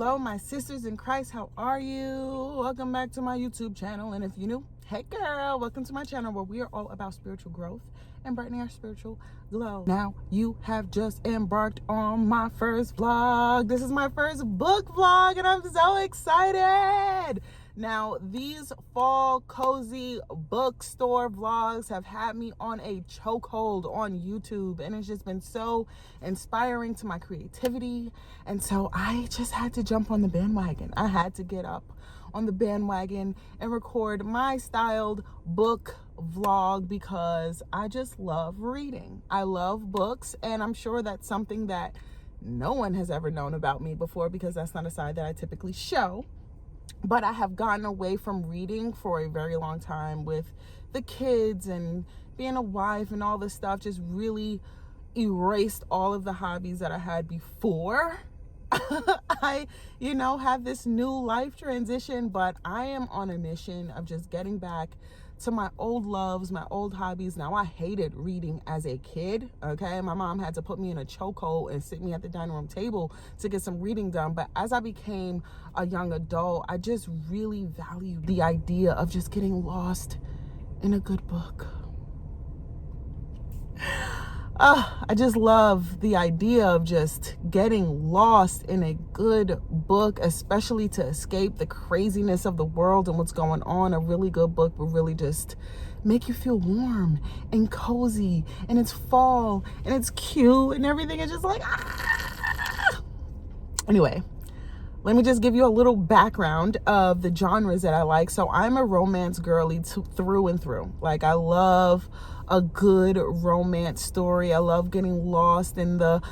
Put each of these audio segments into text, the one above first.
Hello, my sisters in Christ. How are you? Welcome back to my YouTube channel. And if you're new, hey girl, welcome to my channel where we are all about spiritual growth and brightening our spiritual glow. Now, you have just embarked on my first vlog. This is my first book vlog and I'm so excited. Now, these fall cozy bookstore vlogs have had me on a chokehold on YouTube, and it's just been so inspiring to my creativity. And so I just had to jump on the bandwagon. I had to get up on the bandwagon and record my styled book vlog because I just love reading. I love books, and I'm sure that's something that no one has ever known about me before because that's not a side that I typically show. But I have gotten away from reading for a very long time with the kids and being a wife and all this stuff. Just really erased all of the hobbies that I had before. I, have this new life transition, but I am on a mission of just getting back to my old loves, my old hobbies. Now, I hated reading as a kid, okay? My mom had to put me in a chokehold and sit me at the dining room table to get some reading done. But as I became a young adult, I just really valued the idea of just getting lost in a good book. I just love the idea of just getting lost in a good book, especially to escape the craziness of the world and what's going on. A really good book will really just make you feel warm and cozy, and it's fall and it's cute and everything is just like, Anyway, let me just give you a little background of the genres that I like. So I'm a romance girly through and through. Like, I love a good romance story. I love getting lost in the,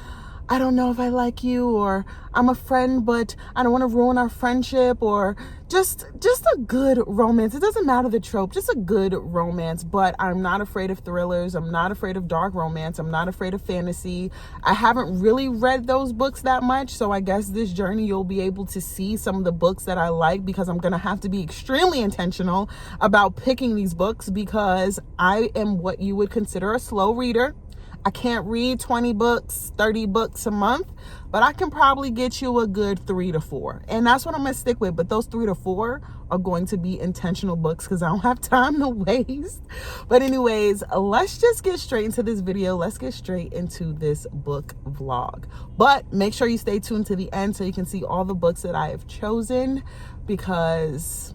I don't know if I like you, or I'm a friend, but I don't want to ruin our friendship, or just a good romance. It doesn't matter the trope, just a good romance. But I'm not afraid of thrillers. I'm not afraid of dark romance. I'm not afraid of fantasy. I haven't really read those books that much. So I guess this journey you'll be able to see some of the books that I like, because I'm going to have to be extremely intentional about picking these books, because I am what you would consider a slow reader. I can't read 20 books, 30 books a month, but I can probably get you a good 3 to 4. And that's what I'm going to stick with. But those 3 to 4 are going to be intentional books because I don't have time to waste. But anyways, let's just get straight into this video. Let's get straight into this book vlog. But make sure you stay tuned to the end so you can see all the books that I have chosen, because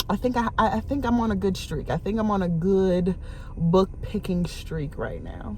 I think I'm on a good streak. I think I'm on a good book picking streak right now.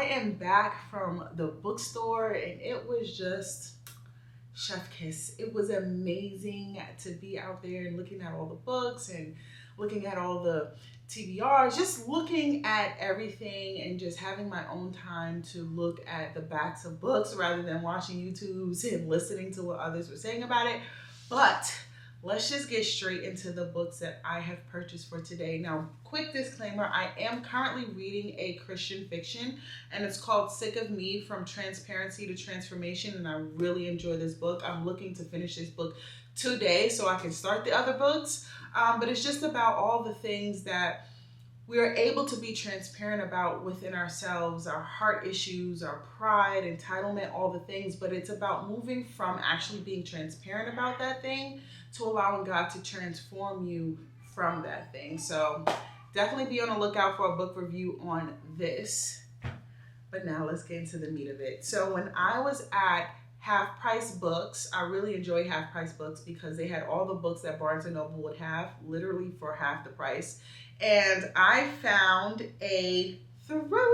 I am back from the bookstore and it was just chef kiss. It was amazing to be out there and looking at all the books and looking at all the TBRs, just looking at everything and just having my own time to look at the backs of books rather than watching YouTubes and listening to what others were saying about it. But let's just get straight into the books that I have purchased for today. Now, quick disclaimer, I am currently reading a Christian fiction and it's called Sick of Me, From Transparency to Transformation, and I really enjoy this book. I'm looking to finish this book today so I can start the other books, but it's just about all the things that we are able to be transparent about within ourselves, our heart issues, our pride, entitlement, all the things, but it's about moving from actually being transparent about that thing to allowing God to transform you from that thing. So definitely be on the lookout for a book review on this. But now let's get into the meat of it. So when I was at Half Price Books, I really enjoy Half Price Books because they had all the books that Barnes & Noble would have literally for half the price. And I found a thriller.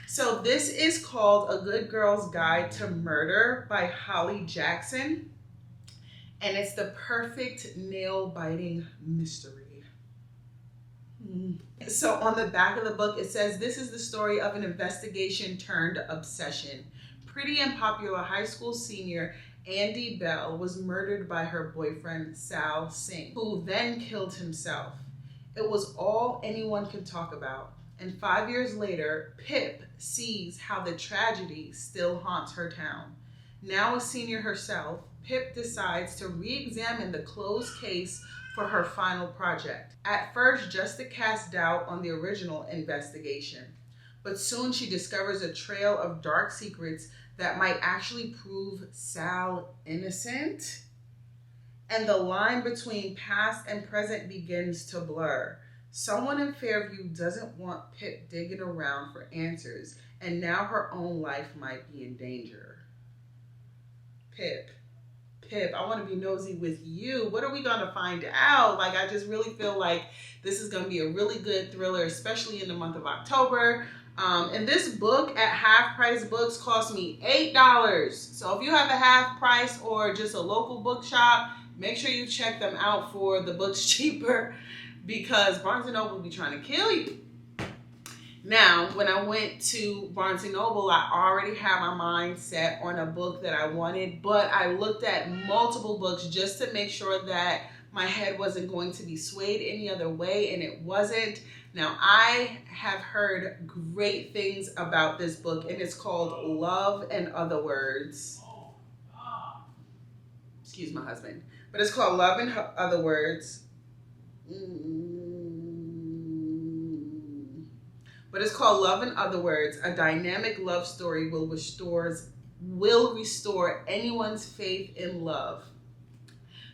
So this is called A Good Girl's Guide to Murder by Holly Jackson. And it's the perfect nail-biting mystery. So on the back of the book, it says, this is the story of an investigation turned obsession. Pretty and popular high school senior Andy Bell was murdered by her boyfriend, Sal Singh, who then killed himself. It was all anyone could talk about. And 5 years later, Pip sees how the tragedy still haunts her town. Now a senior herself, Pip decides to re-examine the closed case for her final project. At first, just to cast doubt on the original investigation. But soon she discovers a trail of dark secrets that might actually prove Sal innocent. And the line between past and present begins to blur. Someone in Fairview doesn't want Pip digging around for answers, and now her own life might be in danger. Pip, I want to be nosy with you. What are we going to find out? Like, I just really feel like this is going to be a really good thriller, especially in the month of October. And this book at Half Price Books cost me $8. So if you have a Half Price or just a local bookshop, make sure you check them out for the books cheaper, because Barnes & Noble will be trying to kill you. Now, when I went to Barnes & Noble, I already had my mind set on a book that I wanted, but I looked at multiple books just to make sure that my head wasn't going to be swayed any other way, and it wasn't. Now, I have heard great things about this book, and it's called Love and Other Words. Excuse my husband. But it's called Love and Other Words. But it's called Love and Other Words. A dynamic love story will restore anyone's faith in love.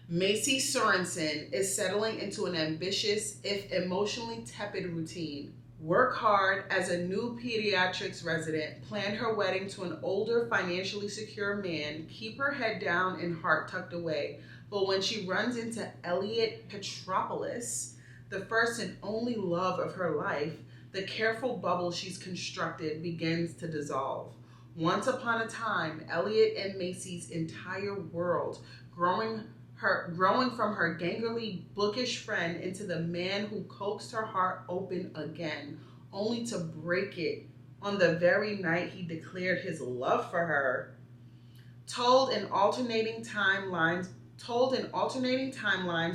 Macy Sorensen is settling into an ambitious, if emotionally tepid routine. Work hard as a new pediatrics resident, plan her wedding to an older, financially secure man, keep her head down and heart tucked away. But when she runs into Elliot Petropoulos, the first and only love of her life, the careful bubble she's constructed begins to dissolve. Once upon a time, Elliot and Macy's entire world, growing from her gangly, bookish friend into the man who coaxed her heart open again, only to break it on the very night he declared his love for her. Told in alternating timelines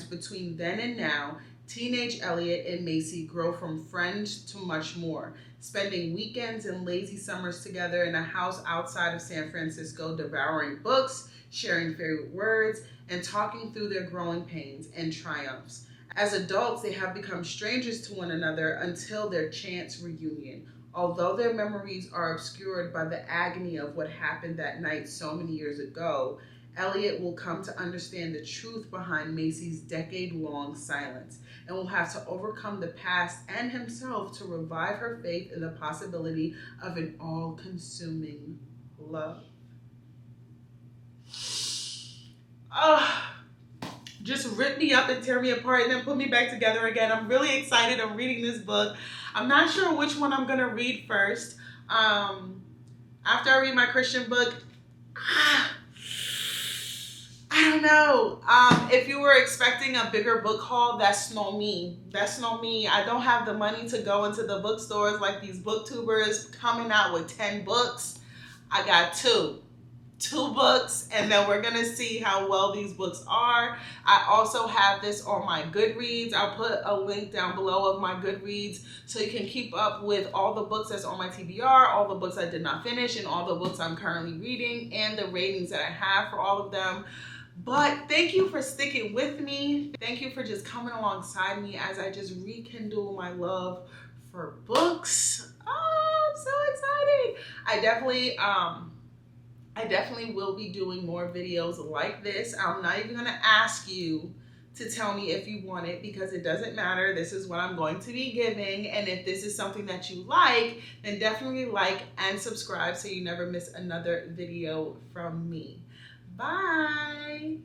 between then and now, teenage Elliot and Macy grow from friends to much more, spending weekends and lazy summers together in a house outside of San Francisco, devouring books, sharing favorite words, and talking through their growing pains and triumphs. As adults, they have become strangers to one another until their chance reunion. Although their memories are obscured by the agony of what happened that night so many years ago, Elliot will come to understand the truth behind Macy's decade-long silence and will have to overcome the past and himself to revive her faith in the possibility of an all-consuming love. just rip me up and tear me apart and then put me back together again. I'm really excited. I'm reading this book. I'm not sure which one I'm gonna read first. After I read my Christian book, I don't know. If you were expecting a bigger book haul, that's no me. That's no me. I don't have the money to go into the bookstores like these booktubers coming out with 10 books. I got two books, and then we're gonna see how well these books are. I also have this on my Goodreads. I'll put a link down below of my Goodreads so you can keep up with all the books that's on my TBR, all the books I did not finish, and all the books I'm currently reading, and the ratings that I have for all of them. But thank you for sticking with me. Thank you for just coming alongside me as I just rekindle my love for books. Oh, I'm so excited. I definitely will be doing more videos like this. I'm not even gonna ask you to tell me if you want it because it doesn't matter. This is what I'm going to be giving. And if this is something that you like, then definitely like and subscribe so you never miss another video from me. Bye.